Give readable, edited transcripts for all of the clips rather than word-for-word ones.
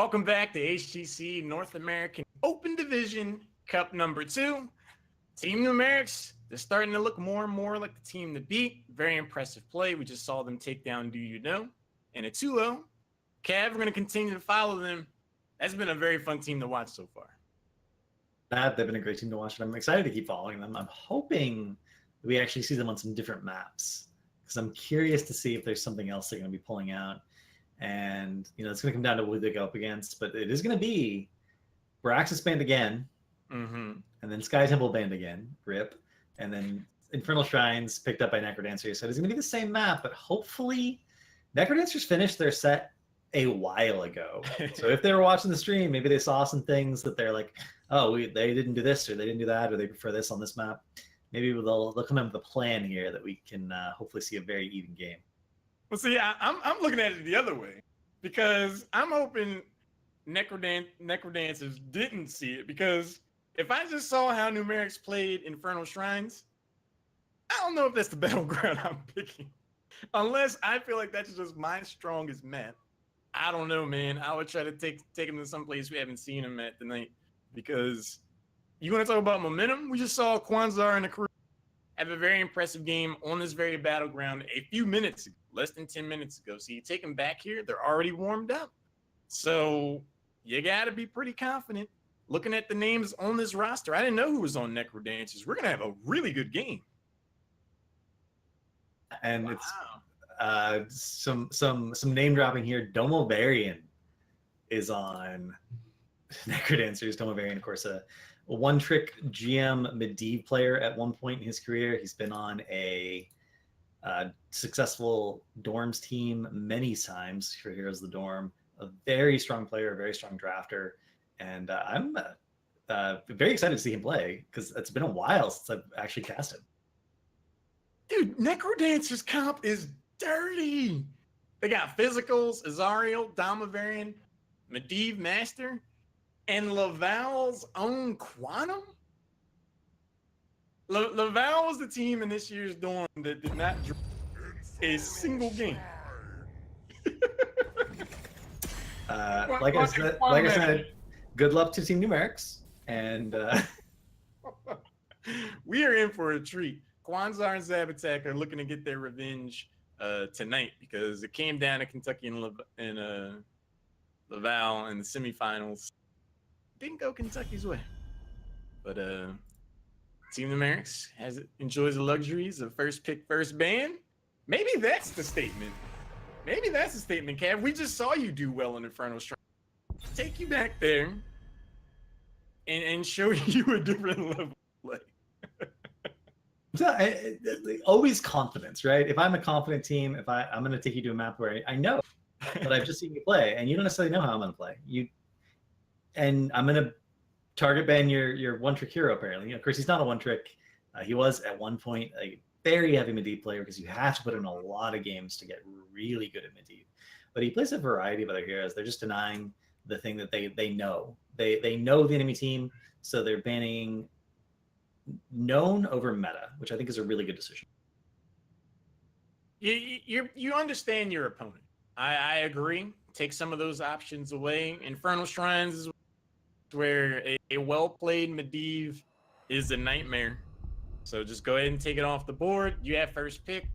Welcome back to HGC North American Open Division Cup number 2. Team Newmerics, they're starting to look more and more like the team to beat. Very impressive play. We just saw them take down Do You Know and a 2-0. Cav, we're going to continue to follow them. That's been a very fun team to watch so far. They've been a great team to watch, and I'm excited to keep following them. I'm hoping we actually see them on some different maps, because I'm curious to see if there's something else they're going to be pulling out. And, it's going to come down to who they go up against. But it is going to be Braxis banned again. Mm-hmm. And then Sky Temple banned again. RIP. And then Infernal Shrines picked up by Necrodancers. So it's going to be the same map. But hopefully Necrodancers finished their set a while ago. So if they were watching the stream, maybe they saw some things that they're like, oh, they didn't do this or they didn't do that or they prefer this on this map. Maybe they'll come in with a plan here that we can hopefully see a very even game. Well, see, I'm looking at it the other way, because I'm hoping Necrodancers didn't see it, because if I just saw how Newmerics played Infernal Shrines, I don't know if that's the battleground I'm picking. Unless I feel like that's just my strongest map. I don't know, man. I would try to take him to some place we haven't seen him at tonight, because you want to talk about momentum? We just saw Kwanzaa and the crew have a very impressive game on this very battleground a few minutes ago, less than 10 minutes ago. So you take them back here, they're already warmed up. So you got to be pretty confident. Looking at the names on this roster, I didn't know who was on Necrodancers. We're going to have a really good game. And it's some name dropping here. Domo Varian is on Necrodancers. Domo Varian, of course, a one-trick GM Medivh player at one point in his career. He's been on a successful Dorms team many times for Heroes of the Dorm. A very strong player, a very strong drafter. And I'm very excited to see him play, because it's been a while since I've actually cast him. Dude, Necrodancers comp is dirty. They got physicals, Azariel, Damavarian, Medivh Master, and Laval's own Quantum? Laval was the team in this year's Dorm that did not draw a single game. Like I said, good luck to Team Newmerics. And we are in for a treat. Kwanzaa and Zabatak are looking to get their revenge tonight, because it came down to Kentucky and Laval in the semifinals. Didn't go Kentucky's way, but Team Newmerics enjoys the luxuries of first pick, first ban. Maybe that's the statement. Maybe that's the statement, Cav. We just saw you do well in Infernal Shrines. Take you back there and show you a different level of play. Always confidence, right? If I'm a confident team, I'm going to take you to a map where I know, but I've just seen you play, and you don't necessarily know how I'm going to play. And I'm going to target ban your one-trick hero, apparently. Of course, he's not a one-trick. He was, at one point, a very heavy Medivh player, because you have to put in a lot of games to get really good at Medivh. But he plays a variety of other heroes. They're just denying the thing that they know. They know the enemy team, so they're banning known over meta, which I think is a really good decision. You understand your opponent. I agree. Take some of those options away. Infernal Shrines is where a well-played Medivh is a nightmare. So just go ahead and take it off the board. You have first pick.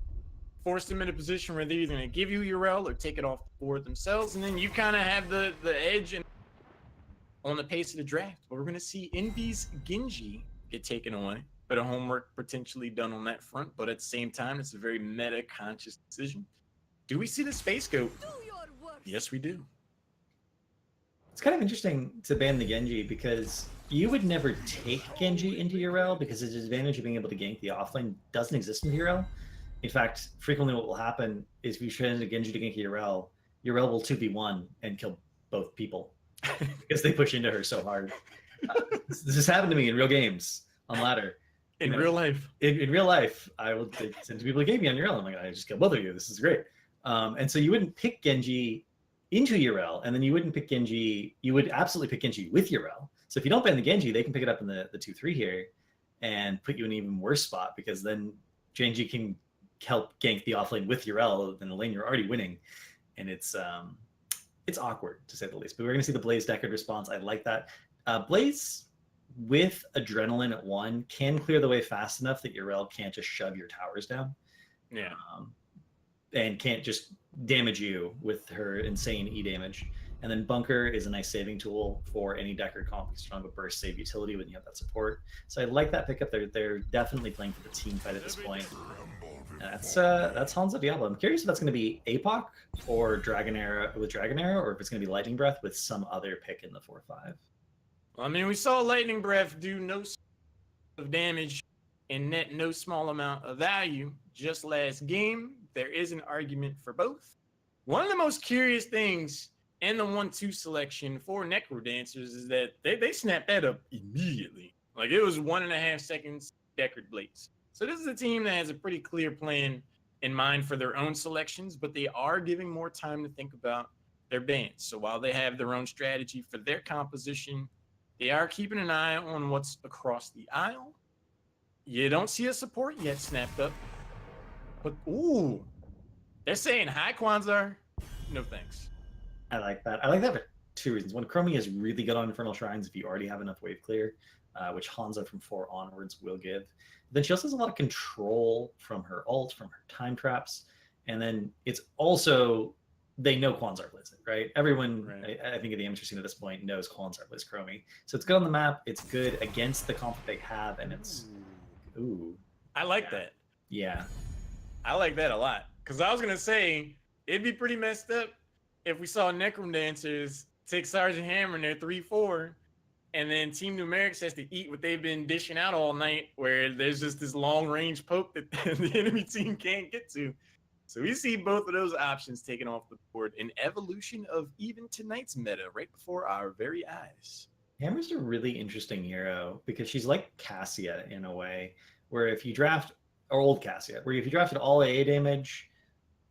Force them in a position where they're either going to give you Urel or take it off the board themselves. And then you kind of have the edge on the pace of the draft. But we're going to see Envy's Genji get taken away. Bit of homework potentially done on that front. But at the same time, it's a very meta-conscious decision. Do we see the space go? Yes, we do. It's kind of interesting to ban the Genji, because you would never take Genji into Urel, because his advantage of being able to gank the offlane doesn't exist in Urel. In fact, frequently what will happen is if you send a Genji to gank Urel, Urel will 2v1 and kill both people because they push into her so hard. This has happened to me in real games on ladder. In real life. In real life, I will send two people to game me on Urel. I'm like, I just kill both of you. This is great. And so you wouldn't pick Genji into Urel, and then you wouldn't pick Genji. You would absolutely pick Genji with Urel. So if you don't ban the Genji, they can pick it up in the 2-3 here and put you in an even worse spot, because then Genji can help gank the offlane with Urel in the lane you're already winning. And it's it's awkward to say the least. But we're going to see the Blaze Deckard response. I like that. Blaze with Adrenaline at 1 can clear the way fast enough that Yrel can't just shove your towers down. Yeah. And can't just damage you with her insane E damage. And then Bunker is a nice saving tool for any Deckard comp because you don't have a burst save utility when you have that support. So I like that pickup. They're definitely playing for the team fight at this point. And that's Hanzo Diablo. I'm curious if that's going to be APOC or Dragonair with Dragonair, or if it's going to be Lightning Breath with some other pick in the 4/5. Well, I mean, we saw Lightning Breath do no of damage and net no small amount of value just last game. There is an argument for both. One of the most curious things in the 1-2 selection for Necrodancers is that they snapped that up immediately. Like, it was 1.5 seconds Deckard Blaze. So this is a team that has a pretty clear plan in mind for their own selections, but they are giving more time to think about their bands. So while they have their own strategy for their composition, they are keeping an eye on what's across the aisle. You don't see a support yet snapped up. But, ooh, they're saying, hi, Kwanzaa. No thanks. I like that. I like that for 2 reasons. One, Chromie is really good on Infernal Shrines if you already have enough wave clear, which Hanzo from 4 onwards will give. Then she also has a lot of control from her ult, from her time traps. And then it's also, they know Kwanzaa plays it, right? Everyone, right. I think at the amateur scene at this point knows Kwanzaa plays Chromie. So it's good on the map. It's good against the comp that they have. And it's, ooh. I like that. Yeah. I like that a lot. Because I was going to say, it'd be pretty messed up if we saw Necrodancers take Sergeant Hammer in their 3-4, and then Team Newmerics has to eat what they've been dishing out all night, where there's just this long-range poke that the enemy team can't get to. So we see both of those options taken off the board. An evolution of even tonight's meta right before our very eyes. Hammer's a really interesting hero because she's like Cassia in a way, where if you draft, or old Cassia, where if you drafted all AA damage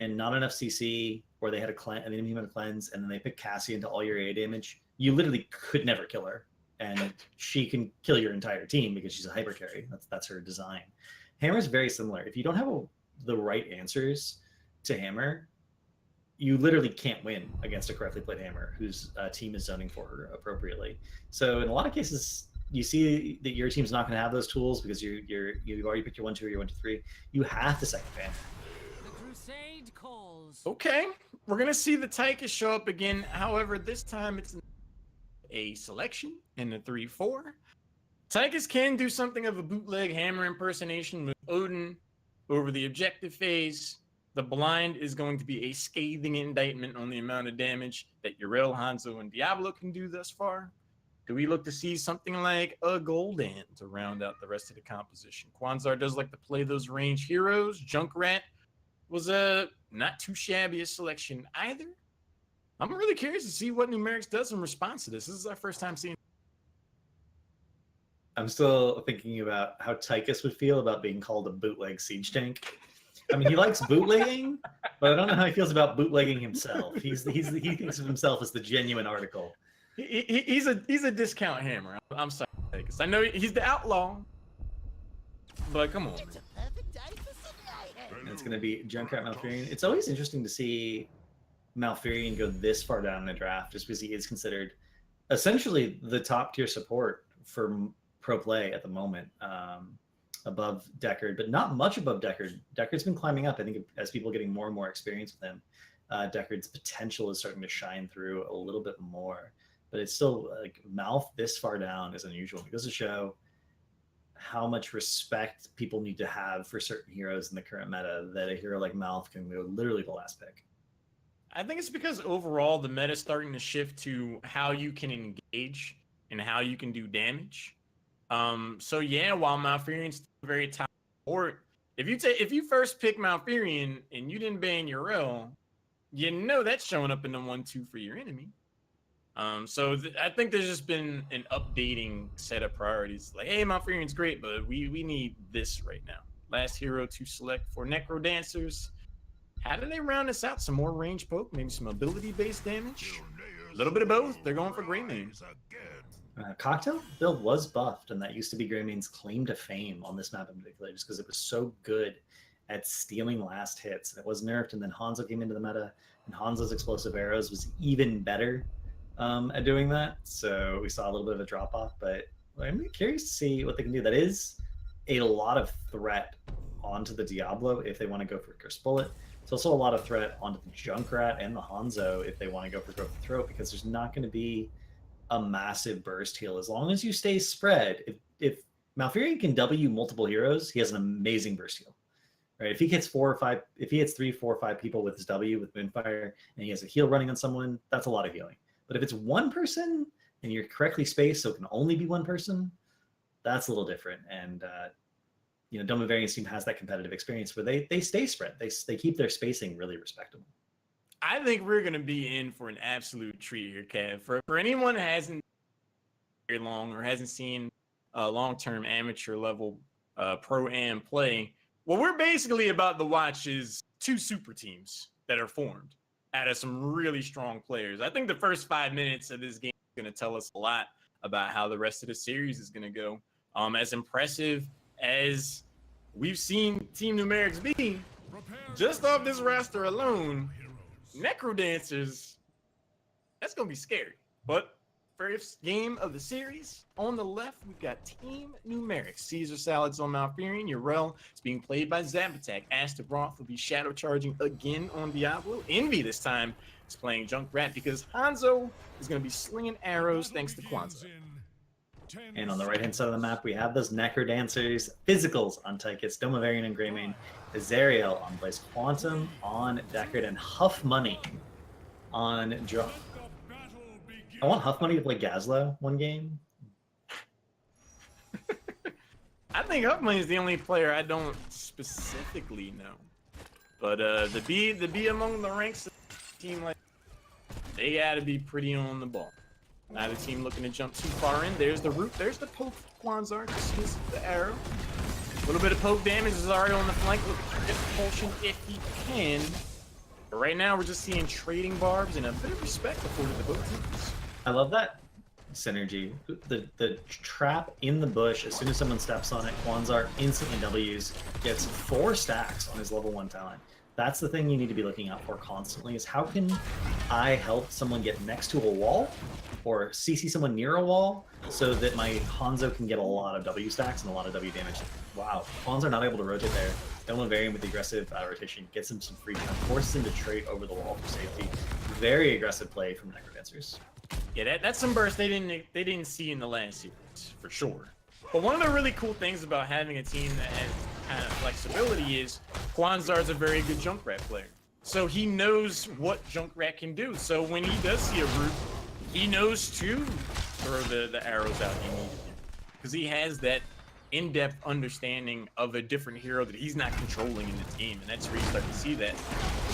and not enough CC, or they had a cleanse, and the enemy had a cleanse, and then they pick Cassie into all your AA damage, you literally could never kill her, and she can kill your entire team because she's a hyper carry. That's her design. Hammer's very similar. If you don't have the right answers to Hammer, you literally can't win against a correctly played Hammer whose team is zoning for her appropriately. So in a lot of cases, you see that your team's not going to have those tools because you've already picked your 1-2 or your 1-2-3. You have to second ban. Okay, we're gonna see the Tychus show up again. However, this time it's a selection in the 3-4. Tychus can do something of a bootleg Hammer impersonation with Odin over the objective phase. The blind is going to be a scathing indictment on the amount of damage that Yrel, Hanzo, and Diablo can do thus far. Do we look to see something like a Goldan to round out the rest of the composition? Kwanzaa does like to play those range heroes. Junkrat was a not too shabby a selection either. I'm really curious to see what Newmerics does in response to this. This is our first time seeing. I'm still thinking about how Tychus would feel about being called a bootleg siege tank. I mean, he likes bootlegging, but I don't know how he feels about bootlegging himself. He thinks of himself as the genuine article. He's a discount Hammer. I'm sorry, Tychus. I know he's the outlaw, but come on. And it's going to be Junkrat Malfurion. It's always interesting to see Malfurion go this far down in the draft, just because he is considered essentially the top tier support for pro play at the moment, above Deckard, but not much above Deckard. Deckard's been climbing up. I think as people are getting more and more experience with him, Deckard's potential is starting to shine through a little bit more. But it's still like Malf this far down is unusual. It goes to show how much respect people need to have for certain heroes in the current meta that a hero like Malf can go literally the last pick. I think it's because overall the meta is starting to shift to how you can engage and how you can do damage. So yeah, while Malfurion's very top support, if you first pick Malfurion and you didn't ban Yrel, you know that's showing up in the 1-2 for your enemy. So I think there's just been an updating set of priorities. Like, hey, Malfurion's great, but we need this right now. Last hero to select for Necrodancers. How do they round this out? Some more range poke, maybe some ability-based damage? A little bit of both. They're going for Greymane. Cocktail build was buffed, and that used to be Greymane's claim to fame on this map in particular, just because it was so good at stealing last hits. And it was nerfed, and then Hanzo came into the meta. and Hanzo's explosive arrows was even better at doing that. So we saw a little bit of a drop off, but I'm curious to see what they can do. That is a lot of threat onto the Diablo if they want to go for Curse Bullet. It's also a lot of threat onto the Junkrat and the Hanzo if they want to go for Growth of Throat, because there's not going to be a massive burst heal as long as you stay spread. If Malfurion can W multiple heroes, he has an amazing burst heal. Right? If he hits 4 or 5, if he hits 3, 4, or 5 people with his W with Moonfire, and he has a heal running on someone, that's a lot of healing. But if it's one person and you're correctly spaced, so it can only be one person, that's a little different. And Doma Variant's team has that competitive experience where they stay spread. They keep their spacing really respectable. I think we're going to be in for an absolute treat here, Kev. For anyone who hasn't very long or hasn't seen long-term amateur level pro-am play, what we're basically about to watch is 2 super teams that are formed out of some really strong players. I think the first 5 minutes of this game is going to tell us a lot about how the rest of the series is going to go. As impressive as we've seen Team Newmerics be, just off this roster alone, Necrodancers, that's going to be scary. But first game of the series, on the left, we've got Team Newmerics. Caesar Salad's on Malfurion. Yrel is being played by Zabatak. Astaroth will be shadow charging again on Diablo. Envy this time is playing Junkrat because Hanzo is going to be slinging arrows thanks to Kwanzaa. And on the right-hand side of the map, we have those Necrodancers, Physicals on Tychus, Doma Variant and Greymane, Azariel on Blaze Quantum, on Deckard, and Huff Money on Draw. I want Huff Money to play Gazlo one game. I think Huff Money is the only player I don't specifically know. But the be among the ranks of a team like they gotta be pretty on the ball. Now the team looking to jump too far in. There's the root. There's the poke Kwanzaa. Dismiss the arrow. A little bit of poke damage is already on the flank. Look at Propulsion if he can. But right now we're just seeing trading barbs and a bit of respect afforded to both teams. I love that synergy. The trap in the bush, as soon as someone steps on it, Kwanzaa instantly W's, gets 4 stacks on his level 1 talent. That's the thing you need to be looking out for constantly, is how can I help someone get next to a wall or CC someone near a wall so that my Hanzo can get a lot of W stacks and a lot of W damage. Wow, Kwanzaa not able to rotate there. Doma Variant with the aggressive rotation gets him some free time, forces him to trade over the wall for safety. Very aggressive play from Necrodancers. Yeah, that's some burst they didn't see in the last series, for sure. But one of the really cool things about having a team that has kind of flexibility is Kwanzaa is a very good Junkrat player. So he knows what Junkrat can do. So when he does see a root, he knows to throw the arrows out he needs to. Because he has that in-depth understanding of a different hero that he's not controlling in the team. And that's where you start to see that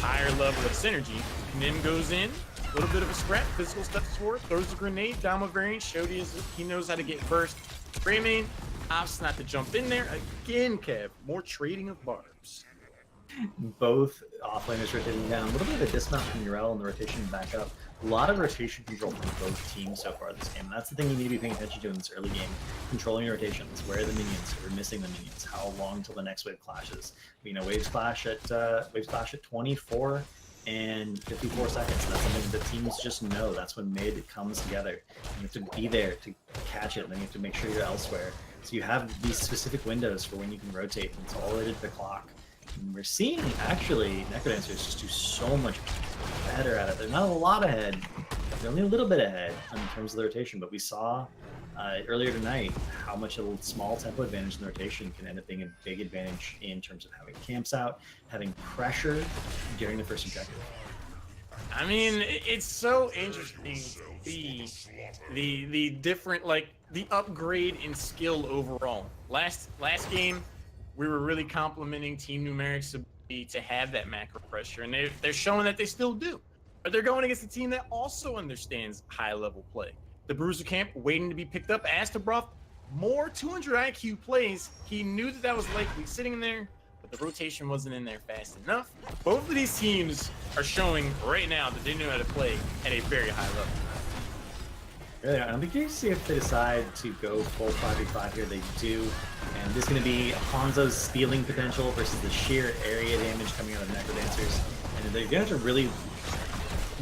higher level of synergy. And then goes in, a little bit of a scrap, physical steps forward, throws a grenade, Doma Variant, showed he knows how to get burst. Greymane opts not to jump in there. Again, Kev, more trading of barbs. Both offlaners rotating down. A little bit of a dismount from Yrel and the rotation back up. A lot of rotation control from both teams so far this game. And that's the thing you need to be paying attention to in this early game. Controlling your rotations. Where are the minions? We're missing the minions. How long till the next wave clashes? We know waves clash at 24 and 54 seconds. That's something that teams just know. That's when mid comes together. You have to be there to catch it, and then you have to make sure you're elsewhere. So you have these specific windows for when you can rotate, and it's all related to the clock. And we're seeing, actually, Necrodancers just do so much better at it. They're not a lot ahead. They're only a little bit ahead in terms of the rotation, but we saw earlier tonight how much a little small tempo advantage in the rotation can end up being a big advantage in terms of having camps out, having pressure during the first objective. I mean, it's so interesting to see the different, like, the upgrade in skill overall. Last game, we were really complimenting Team Newmerics' ability to have that macro pressure, and they're showing that they still do. But they're going against a team that also understands high-level play. The Bruiser Camp waiting to be picked up. Astaroth, more 200 IQ plays. He knew that was likely sitting there, but the rotation wasn't in there fast enough. Both of these teams are showing right now that they know how to play at a very high level. Really, I'm curious to see if they decide to go full 5v5 here. They do, and this is going to be Hanzo's stealing potential versus the sheer area damage coming out of Necrodancers. And they're going to have to really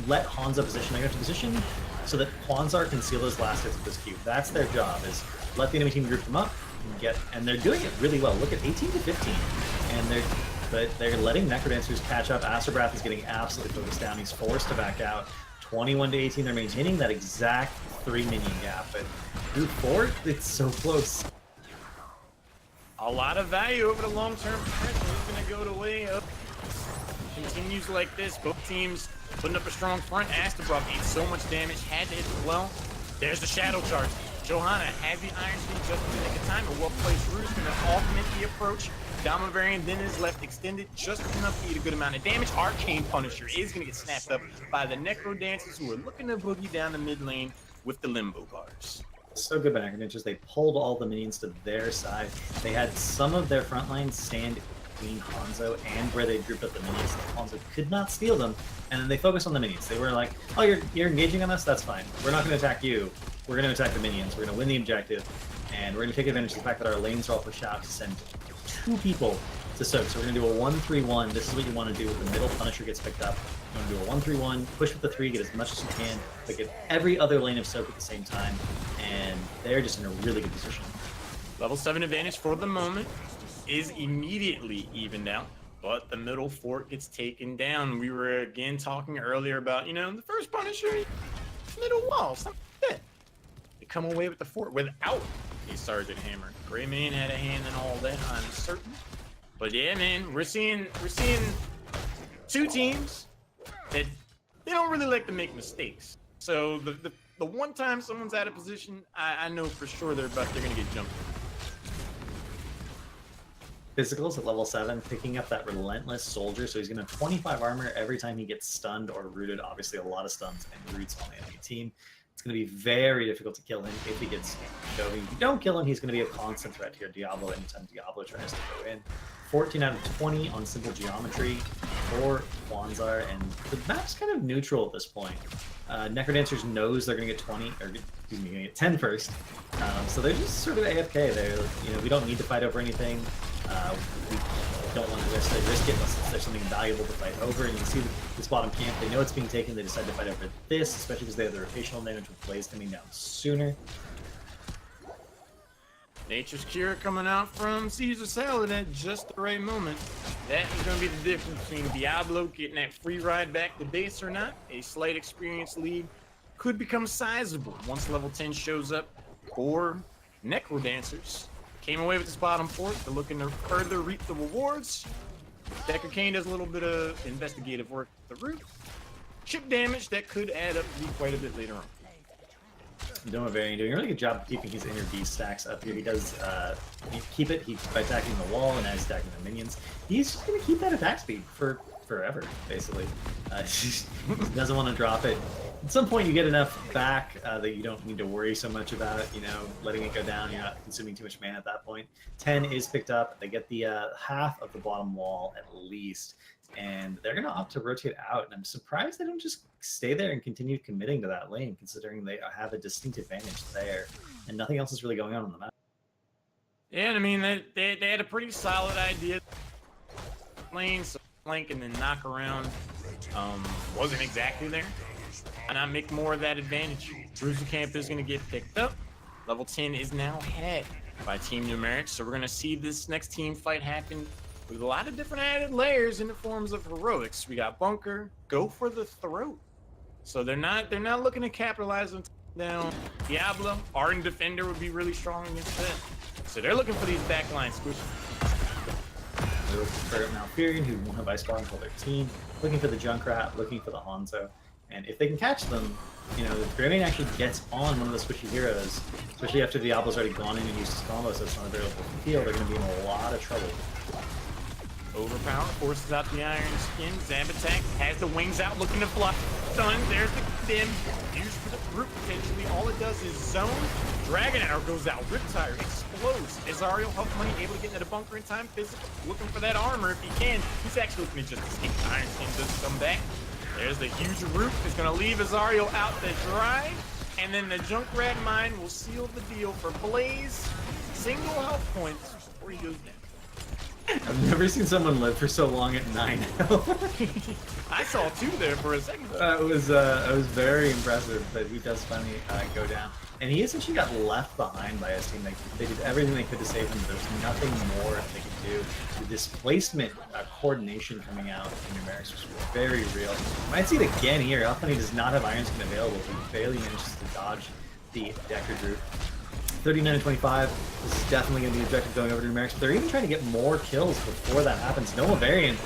let Hanzo position. They're going to position so that Kwanzaa can seal those last hits with this cube. That's their job, is let the enemy team group them up and they're doing it really well. Look at 18 to 15, and they're letting Necrodancers catch up. Astrobrath is getting absolutely focused down. He's forced to back out. 21 to 18, they're maintaining that exact 3 minion gap, but Group 4, it's so close. A lot of value over the long-term potential is going to go the way of continues like this. Both teams putting up a strong front. Astrobroth ate so much damage, had to hit as well. There's the shadow charge. Johanna has the Iron Sheet just in the nick of time. A well-placed root is going to augment the approach. Dama Variant then is left extended just enough to eat a good amount of damage. Arcane Punisher is going to get snapped up by the Necrodancers, who are looking to boogie down the mid lane with the Limbo Bars. So good by Necrodancers. They pulled all the minions to their side. They had some of their front lines stand between Hanzo and where they grouped up the minions. Hanzo could not steal them, and then they focused on the minions. They were like, oh, you're engaging on us? That's fine. We're not going to attack you. We're going to attack the minions. We're going to win the objective, and we're going to take advantage of the fact that our lanes are all pushed out to send 2 people to soak. So we're going to do a 1-3-1. This is what you want to do when the middle Punisher gets picked up. You want to do a 1-3-1, push with the 3, get as much as you can, but get every other lane of soak at the same time, and they're just in a really good position. Level 7 advantage for the moment is immediately evened out, but the middle fort gets taken down. We were again talking earlier about, the first Punisher, middle wall, something like that. They come away with the fort without a Sergeant Hammer. Greymane had a hand in all that, I'm certain. But yeah, man, we're seeing 2 teams that they don't really like to make mistakes. So the one time someone's out of position, I know for sure they're gonna get jumped. Physicals at level 7, picking up that relentless soldier, so he's gonna have 25 armor every time he gets stunned or rooted. Obviously a lot of stuns and roots on the enemy team. It's going to be very difficult to kill him if he gets going. If you don't kill him, he's going to be a constant threat to your Diablo anytime Diablo tries to go in. 14 out of 20 on simple geometry for Kwanzaa, and the map's kind of neutral at this point. Necrodancers knows they're going to get 20, or excuse me, going to get 10 first. So they're just sort of AFK. They're, we don't need to fight over anything. We don't want to risk it unless there's something valuable to fight over. And you can see this bottom camp, they know it's being taken, they decide to fight over this, especially because they have the rotational damage with Blaze coming down sooner. Nature's Cure coming out from Caesar Salad at just the right moment. That is going to be the difference between Diablo getting that free ride back to base or not. A slight experience lead could become sizable once level 10 shows up, or Necrodancers came away with this bottom fort. They're looking to further reap the rewards. Decker Kane does a little bit of investigative work with the root. Chip damage that could add up to be quite a bit later on. Doing a really good job keeping his inner beast stacks up here. He does keep it by attacking the wall and as stacking the minions. He's just going to keep that attack speed for forever, basically. He doesn't want to drop it. At some point, you get enough back that you don't need to worry so much about, letting it go down. You're not consuming too much mana at that point. 10 is picked up. They get the half of the bottom wall at least, and they're going to opt to rotate out. And I'm surprised they don't just stay there and continue committing to that lane, considering they have a distinct advantage there, and nothing else is really going on the map. Yeah, and I mean, they had a pretty solid idea. Lane, so flank and then knock around wasn't exactly there. And I make more of that advantage. Bruiser Camp is going to get picked up. Level 10 is now had by Team Newmerics, so we're going to see this next team fight happen with a lot of different added layers in the forms of heroics. We got Bunker, go for the throat. So they're not looking to capitalize on down. Diablo, Ardent Defender would be really strong against that. So they're looking for these backline squishes. They're looking for Malfurion, who won by Spawn until their team, looking for the Junkrat, looking for the Hanzo. And if they can catch them, if Greymane actually gets on one of the squishy heroes, especially after Diablo's already gone in and used his combo, so it's not available in the field, they're going to be in a lot of trouble. Overpower, forces out the Iron Skin. Zab attack, has the wings out, looking to fluff. Stun, there's the dim. Used for the group potentially. All it does is zone. Dragon Arrow goes out. Riptire explodes. Azariel, Huff Money, able to get into the bunker in time. Physical, looking for that armor if he can. He's actually looking to just escape. The Iron Skin does come back. There's the huge root. Is going to leave Azariel out to dry. And then the Junkrat Mine will seal the deal for Blaze. Single health points before he goes down. I've never seen someone live for so long at 9 health. I saw 2 there for a second. It was very impressive, but he does finally go down. And he essentially got left behind by his team. They did everything they could to save him, but there's nothing more they could do. The displacement coordination coming out in Newmerics was very real. You might see it again here. Alpani does not have Iron Skin available, but he barely manages to dodge the Decker group. 39 and 25. This is definitely going to be the objective going over to Newmerics, but they're even trying to get more kills before that happens. Nova Variant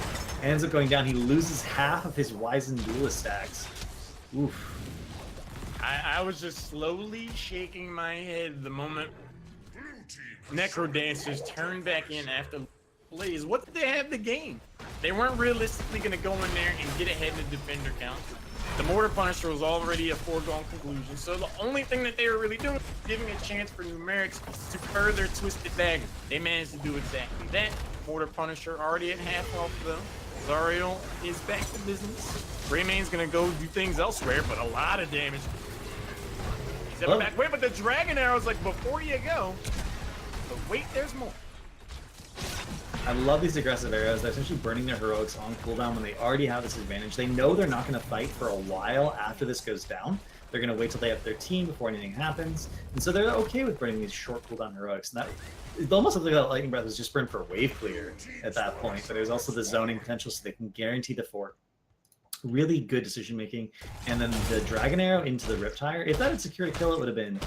ends up going down. He loses half of his Wizened Duelist stacks. Oof. I was just slowly shaking my head the moment Necrodancers turned back in after plays. What did they have to gain? They weren't realistically going to go in there and get ahead in the defender count. The Mortar Punisher was already a foregone conclusion, so the only thing that they were really doing was giving a chance for Newmerics to further Twisted Dagger. They managed to do exactly that. Mortar Punisher already at half health though. Zariel is back to business. Greymane's gonna go do things elsewhere, but a lot of damage. He's at back. Wait, but the Dragon Arrow's like, before you go, but wait, there's more. I love these aggressive arrows. They're essentially burning their heroics on cooldown when they already have this advantage. They know they're not going to fight for a while after this goes down. They're going to wait till they have their team before anything happens. And so they're okay with burning these short cooldown heroics. And that, it almost looked like that Lightning Breath was just burned for wave clear at that point. But there's also the zoning potential so they can guarantee the fort. Really good decision making. And then the Dragon Arrow into the Riptire. If that had secured a kill, it would have been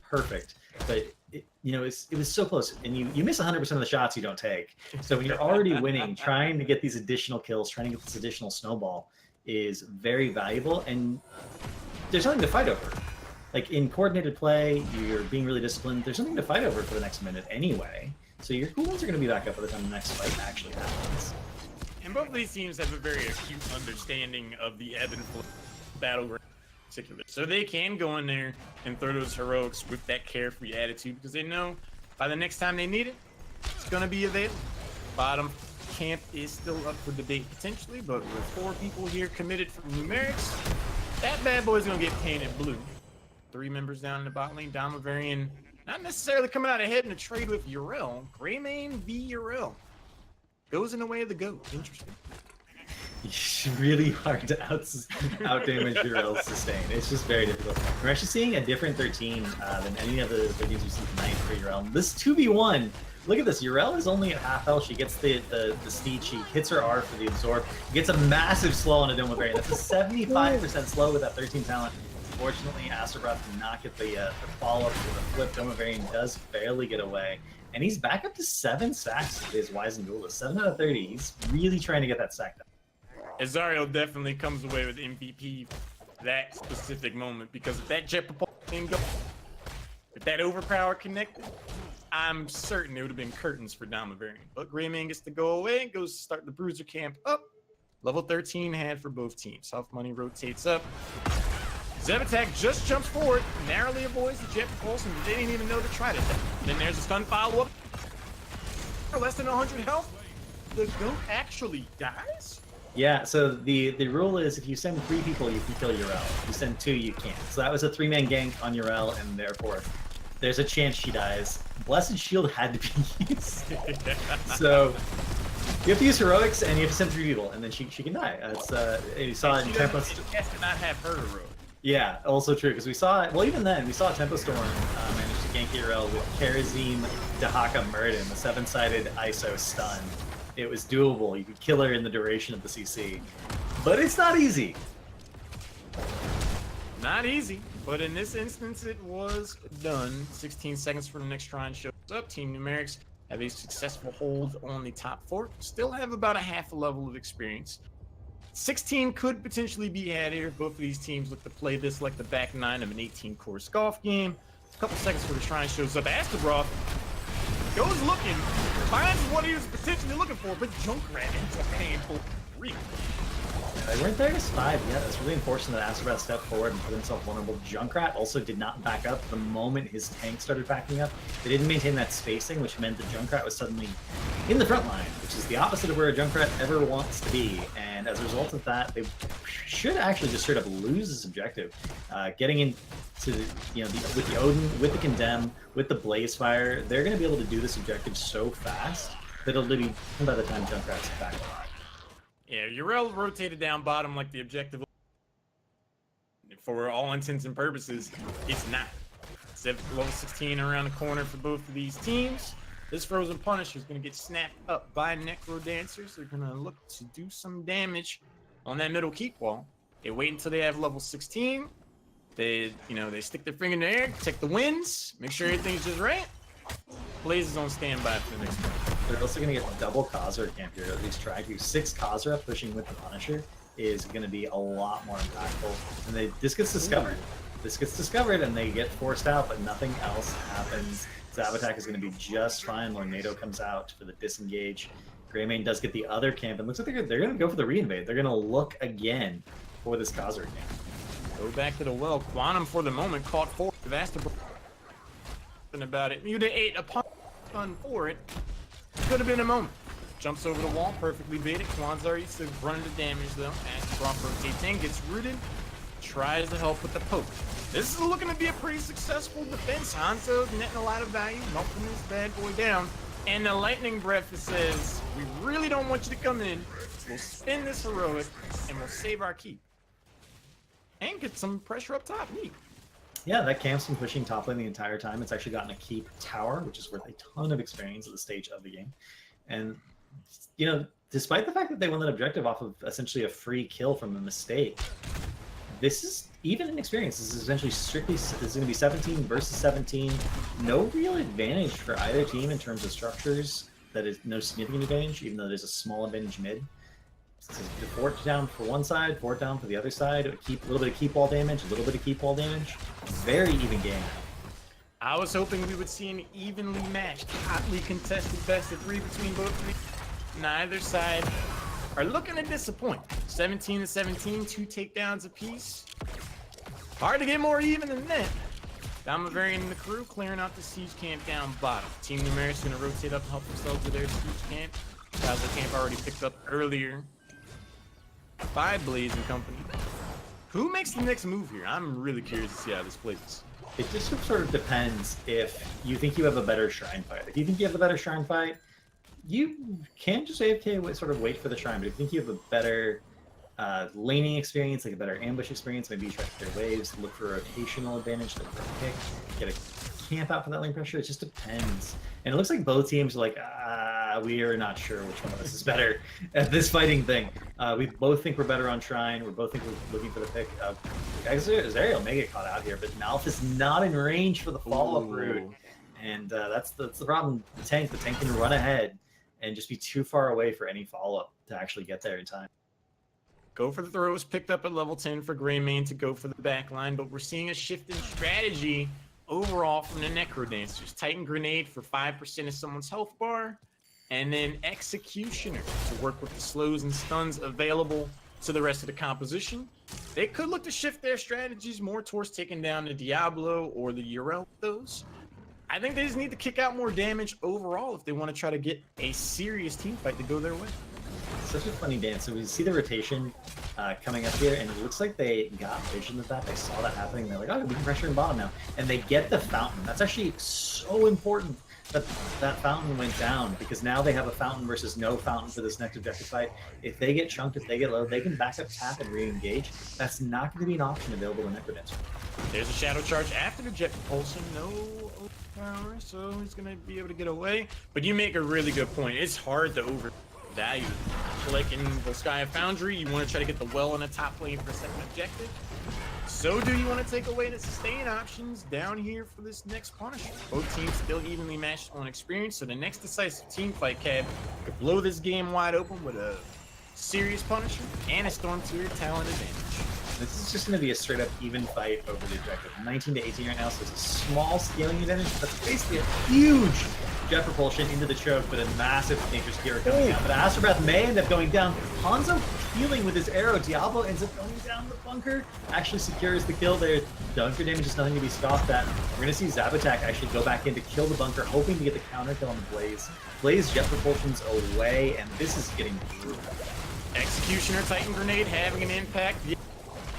perfect. But it was so close, and you miss 100% of the shots you don't take. So when you're already winning, trying to get these additional kills, trying to get this additional snowball is very valuable, and there's something to fight over. Like in coordinated play, you're being really disciplined. There's something to fight over for the next minute anyway. So your cooldowns are going to be back up by the time the next fight actually happens. And both of these teams have a very acute understanding of the ebb and flow battleground. Particular. So they can go in there and throw those heroics with that carefree attitude because they know by the next time they need it, it's going to be available. Bottom camp is still up for debate potentially, but with 4 people here committed from Newmerics, that bad boy is going to get painted blue. 3 members down in the bot lane. Damavarian not necessarily coming out ahead in a trade with Yrel. Greymane v Yrel. Goes in the way of the GOAT. Interesting. It's really hard to out-damage Yrel's sustain. It's just very difficult. We're actually seeing a different 13 than any of the 13s we've seen tonight for Yrel. This 2v1, look at this. Yrel is only at half health. She gets the steed. She hits her R for the absorb. Gets a massive slow on a Dome of Variant. That's a 75% slow with that 13 talent. Unfortunately, Astrobroth did not get the follow-up with a flip. Dome of Variant does barely get away. And he's back up to 7 stacks with his Wizened Duelist. 7 out of 30. He's really trying to get that stacked up. Azariel definitely comes away with MVP that specific moment because if that jet propulsion didn't go, if that overpower connected, I'm certain it would have been curtains for Damavarian. But Greymane gets to go away and goes to start the Bruiser camp up. Level 13 had for both teams. Soft money rotates up. Zebatak just jumps forward, narrowly avoids the jet propulsion, but they didn't even know to try to. Then there's a stun follow-up. For less than 100 health, the GOAT actually dies? Yeah, so the rule is if you send 3 people, you can kill Yrel. If you send 2, you can't. So that was a 3-man gank on Yrel, and therefore there's a chance she dies. Blessed Shield had to be used. So you have to use heroics, and you have to send 3 people, and then she can die. It's you saw it in Tempest. She has to not have her heroic. Yeah, also true, because we saw it, well, even then, we saw Tempo Storm manage to gank Yrel with Karazim, Dahaka, Murden, the 7-sided ISO stun. It was doable. You could kill her in the duration of the CC. But it's not easy. Not easy, but in this instance, it was done. 16 seconds for the next shrine shows up. Team Newmerics have a successful hold on the top 4. Still have about a half a level of experience. 16 could potentially be had here. Both of these teams look to play this like the back 9 of an 18-course golf game. A couple seconds for the shrine shows up. Astrobroth goes looking, finds what he was potentially looking for, but Junkrat ends up paying for 3. They weren't there to 5 yet. It's really unfortunate that Astrobroth stepped forward and put himself vulnerable. Junkrat also did not back up the moment his tank started backing up. They didn't maintain that spacing, which meant that Junkrat was suddenly in the front line, which is the opposite of where a Junkrat ever wants to be. And as a result of that, they should actually just straight up lose this objective. Getting into with the Odin, with the Condemn, with the Blazefire, they're going to be able to do this objective so fast but it'll be by the time Junkrat's back alive. Yeah, Yrel rotated down bottom like the objective. For all intents and purposes, it's not. Level 16 around the corner for both of these teams. This Frozen Punisher is going to get snapped up by Necrodancers. They're going to look to do some damage on that middle keep wall. They wait until they have level 16. They stick their finger in the air, check the winds, make sure everything's just right. Blaze is on standby for the next one. They're also going to get double Khazra camp here, at least try to. 6 Khazra pushing with the Punisher is going to be a lot more impactful. And this gets discovered. This gets discovered and they get forced out, but nothing else happens. Zabatak is going to be just fine. Lornado comes out for the disengage. Greymane does get the other camp, and looks like they're going to go for the reinvade. They're going to look again for this Khazra camp. Go back to the well. Quantum for the moment caught 4. Vaster about it. Muta 8 upon fun for it. Could have been a moment. Jumps over the wall, perfectly baited. Quan's already running the damage though. As Brock rotates in, gets rooted. Tries to help with the poke. This is looking to be a pretty successful defense. Hanzo's netting a lot of value, melting this bad boy down. And the lightning breath says, we really don't want you to come in. We'll spin this heroic and we'll save our keep. And get some pressure up top. Neat. Yeah, that camp's been pushing top lane the entire time. It's actually gotten a keep tower, which is worth a ton of experience at the stage of the game. And, you know, despite the fact that they won that objective off of essentially a free kill from a mistake, this is even an experience. This is essentially strictly, this is going to be 17 versus 17. No real advantage for either team in terms of structures. That is no significant advantage, even though there's a small advantage mid. So fort down for one side, fort down for the other side. A little bit of keep wall damage, a little bit of keep wall damage. Very even game. I was hoping we would see an evenly matched, hotly contested best of 3 between both of these. Neither side are looking to disappoint. 17 to 17, 2 takedowns apiece. Hard to get more even than that. Damavarian and the crew clearing out the siege camp down bottom. Team Newmerics going to rotate up and help themselves with their siege camp. Cavalierguest camp already picked up earlier by Blaze and company. Who makes the next move here? I'm really curious to see how this plays. It just sort of depends if you think you have a better shrine fight. If you think you have the better shrine fight, you can just AFK, sort of wait for the shrine. But if you think you have a better laning experience, like a better ambush experience, maybe you try to clear waves, look for a rotational advantage, look for a pick, get a camp out for that lane pressure. It just depends. And it looks like both teams are like, we are not sure which one of us is better at this fighting thing. We both think we're better on shrine. We both think we're looking for the pick. Zariel may get caught out here, but Malf is not in range for the follow-up route. And that's the problem. The tank can run ahead and just be too far away for any follow-up to actually get there in time. Go for the throws, picked up at level 10 for Greymane to go for the back line, but we're seeing a shift in strategy overall from the Necrodancers. Titan Grenade for 5% of someone's health bar, and then Executioner to work with the slows and stuns available to the rest of the composition. They could look to shift their strategies more towards taking down the Diablo or the Yrel with those. I think they just need to kick out more damage overall if they want to try to get a serious team fight to go their way. Such a funny dance. So we see the rotation coming up here, and it looks like they got vision of that. They saw that happening. They're like, oh, we can pressure in bottom now. And they get the fountain. That's actually so important that that fountain went down, because now they have a fountain versus no fountain for this next objective fight. If they get chunked, if they get low, they can back up tap and re-engage. That's not going to be an option available to Necrodancer. There's a shadow charge after the jet propulsion. No power, so he's going to be able to get away. But you make a really good point. It's hard to overvalue. Like in the Sky of Foundry, you want to try to get the well in the top lane for a second objective. So do you want to take away the sustain options down here for this next Punisher? Both teams still evenly matched on experience, so the next decisive team fight, Cab, could blow this game wide open with a serious Punisher and a Storm Tier talent advantage. This is just going to be a straight up even fight over the objective. 19 to 18 right now, so it's a small scaling advantage. That's basically a huge jet propulsion into the choke, but a massive dangerous gear coming down. But Astral Breath may end up going down. Hanzo healing with his arrow. Diablo ends up going down the bunker. Actually secures the kill there. Dunker damage is nothing to be scoffed at. We're going to see Zabatak actually go back in to kill the bunker, hoping to get the counter kill on the Blaze. Blaze jet propulsion's away, and this is getting brutal. Executioner Titan Grenade having an impact.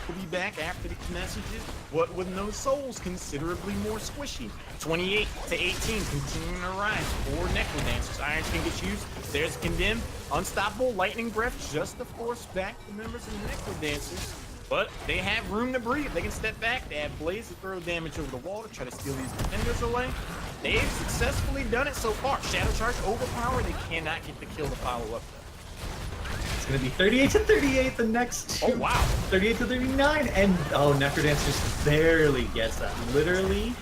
will be back after the messages, but with no souls, considerably more squishy. 28 to 18, continuing to rise for Necrodancers. Irons can get used. There's Condemn. Unstoppable Lightning Breath just to force back the members of the Necrodancers. But they have room to breathe. They can step back. They have Blaze to throw damage over the wall to try to steal these defenders away. They've successfully done it so far. Shadow Charge overpower. They cannot get the kill to follow up though. It's going to be 38 to 38 the next two. Oh, wow. 38 to 39. And, oh, Necrodancers barely gets that. Literally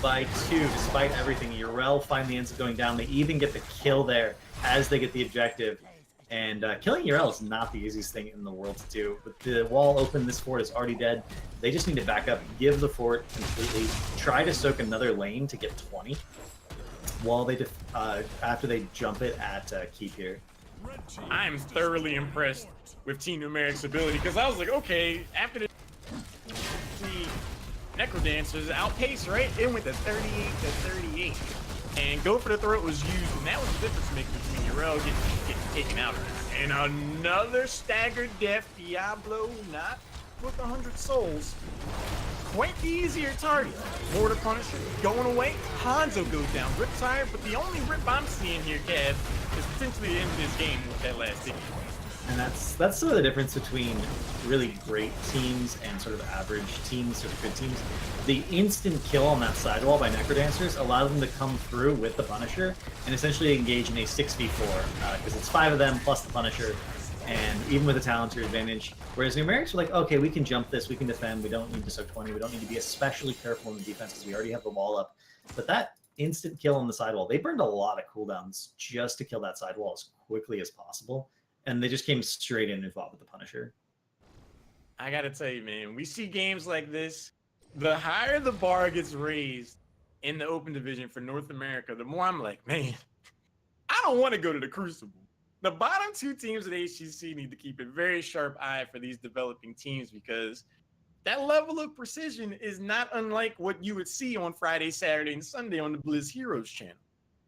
by 2, despite everything. Yrel finally ends up going down. They even get the kill there as they get the objective. And killing Yrel is not the easiest thing in the world to do. With the wall open, this fort is already dead. They just need to back up, give the fort completely, try to soak another lane to get 20 while they after they jump it at keep here. I'm thoroughly impressed with Team Newmerics' ability because I was like, okay, after the Necrodancers outpace, right? It went to 38 to 38. And Go for the Throat was used, and that was the difference maker between Yrel getting taken out. And another staggered death, Diablo, not with 100 souls. Quite the easier target. Mortar Punisher going away. Hanzo goes down. Riptire, but the only rip I'm seeing here, Kev, is potentially the end of this game with that last hit. And that's sort of the difference between really great teams and sort of average teams, sort of good teams. The instant kill on that sidewall by Necrodancers allowed them to come through with the Punisher and essentially engage in a 6v4 because it's 5 of them plus the Punisher, and even with a Talenter advantage. Whereas Newmerics are like, okay, we can jump this, we can defend, we don't need to soak 20, we don't need to be especially careful in the defense because we already have the wall up. But that instant kill on the sidewall, they burned a lot of cooldowns just to kill that sidewall as quickly as possible. And they just came straight in and fought with the Punisher. I gotta tell you, man, we see games like this. The higher the bar gets raised in the Open Division for North America, the more I'm like, man, I don't want to go to the Crucible. The bottom 2 teams at HGC need to keep a very sharp eye for these developing teams because that level of precision is not unlike what you would see on Friday, Saturday, and Sunday on the Blizz Heroes channel.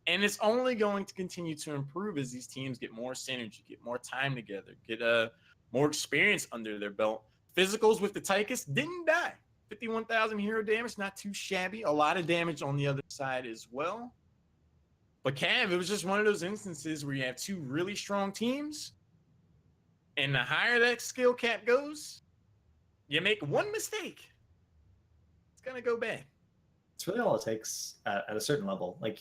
And it's only going to continue to improve as these teams get more synergy, get more time together, get more experience under their belt. Physicals with the Tychus didn't die. 51,000 hero damage, not too shabby. A lot of damage on the other side as well. But Cav, it was just one of those instances where you have 2 really strong teams, and the higher that skill cap goes, you make one mistake, it's gonna go bad. It's really all it takes at a certain level. Like,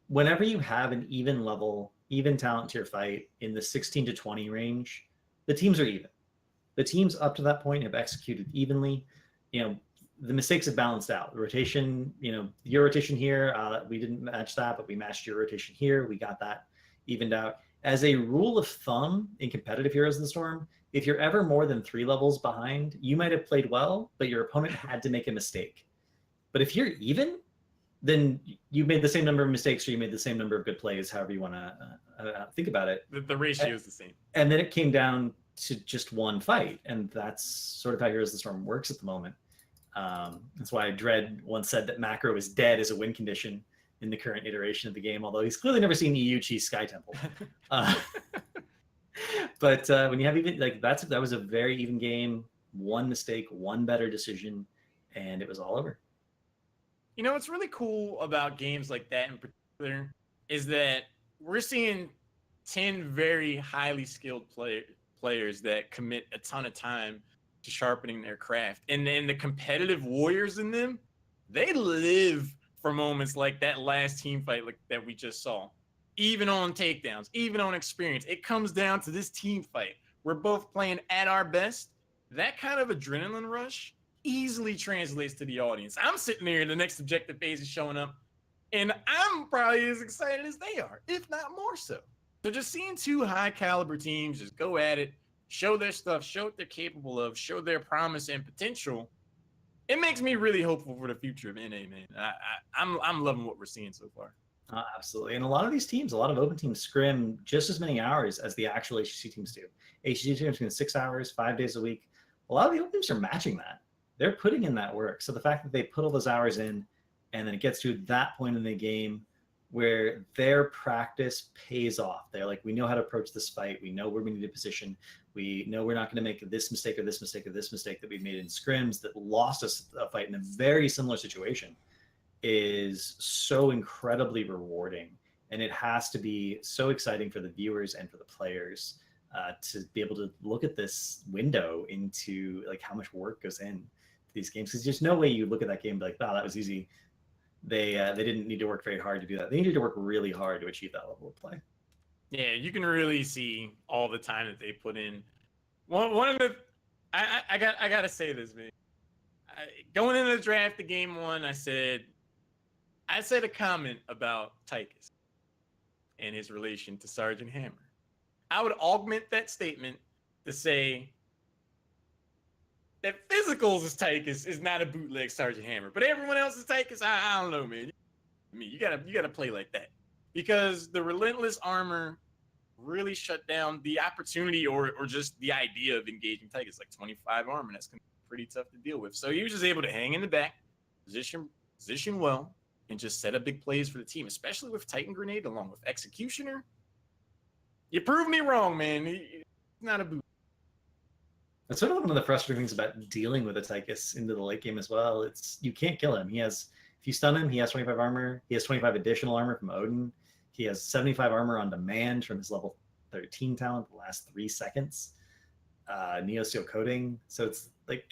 whenever you have an even level, even talent tier fight in the 16 to 20 range, the teams are even. The teams up to that point have executed evenly. You know, the mistakes have balanced out. The rotation, you know, your rotation here, we didn't match that, but we matched your rotation here. We got that evened out. As a rule of thumb in competitive Heroes of the Storm, if you're ever more than 3 levels behind, you might have played well, but your opponent had to make a mistake. But if you're even, then you made the same number of mistakes or you made the same number of good plays, however you want to think about it. The ratio is the same. And then it came down to just one fight. And that's sort of how Heroes of the Storm works at the moment. That's why Dread once said that Macro is dead as a win condition in the current iteration of the game, although he's clearly never seen EU Chi Sky Temple. But when you have even, like, that was a very even game, one mistake, one better decision, and it was all over. You know, what's really cool about games like that in particular is that we're seeing 10 very highly skilled players that commit a ton of time to sharpening their craft. And then the competitive warriors in them, they live for moments like that last team fight that we just saw. Even on takedowns, even on experience, it comes down to this team fight. We're both playing at our best. That kind of adrenaline rush easily translates to the audience. I'm sitting there, the next objective phase is showing up, and I'm probably as excited as they are, if not more so. So just seeing 2 high caliber teams just go at it, show their stuff, show what they're capable of, show their promise and potential, it makes me really hopeful for the future of NA, man. I'm loving what we're seeing so far. Absolutely. And a lot of these teams, a lot of open teams scrim just as many hours as the actual HGC teams do. HGC teams spend 6 hours, 5 days a week. A lot of the open teams are matching that. They're putting in that work. So the fact that they put all those hours in and then it gets to that point in the game where their practice pays off. They're like, we know how to approach this fight. We know where we need to position. We know we're not going to make this mistake or this mistake or this mistake that we made in scrims that lost us a fight in a very similar situation, is so incredibly rewarding. And it has to be so exciting for the viewers and for the players to be able to look at this window into like how much work goes in to these games. Because there's no way you look at that game and be like, wow, that was easy. They didn't need to work very hard to do that. They needed to work really hard to achieve that level of play. Yeah, you can really see all the time that they put in. One of the, I gotta say this, man. Going into the draft, the game one, I said a comment about Tychus and his relation to Sergeant Hammer. I would augment that statement to say that physicals as Tychus is not a bootleg Sergeant Hammer, but everyone else's Tychus, I don't know, man. I mean, you gotta play like that, because the relentless armor really shut down the opportunity or just the idea of engaging Tychus. Like 25 armor, that's gonna be pretty tough to deal with. So he was just able to hang in the back, position well, and just set up big plays for the team, especially with Titan Grenade along with Executioner. You proved me wrong, man. He's not a boot. That's sort of one of the frustrating things about dealing with a Tychus into the late game as well. It's you can't kill him. If you stun him, he has 25 armor. He has 25 additional armor from Odin. He has 75 armor on demand from his level 13 talent the last 3 seconds. Neo-Steel coating. So it's like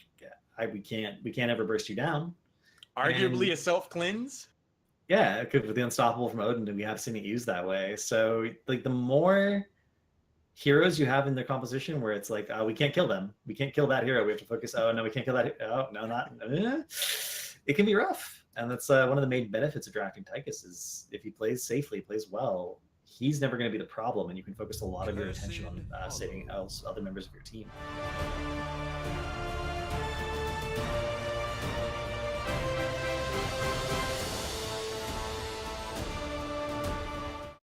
we can't ever burst you down. Arguably a self-cleanse. Yeah, with the Unstoppable from Odin, we have seen it used that way. So like the more heroes you have in their composition where it's like, we can't kill them. We can't kill that hero. We have to focus. Oh, no, we can't kill that. Oh, no, not. It can be rough. And that's one of the main benefits of drafting Tychus is if he plays safely, plays well, he's never going to be the problem. And you can focus a lot of your attention on saving other members of your team.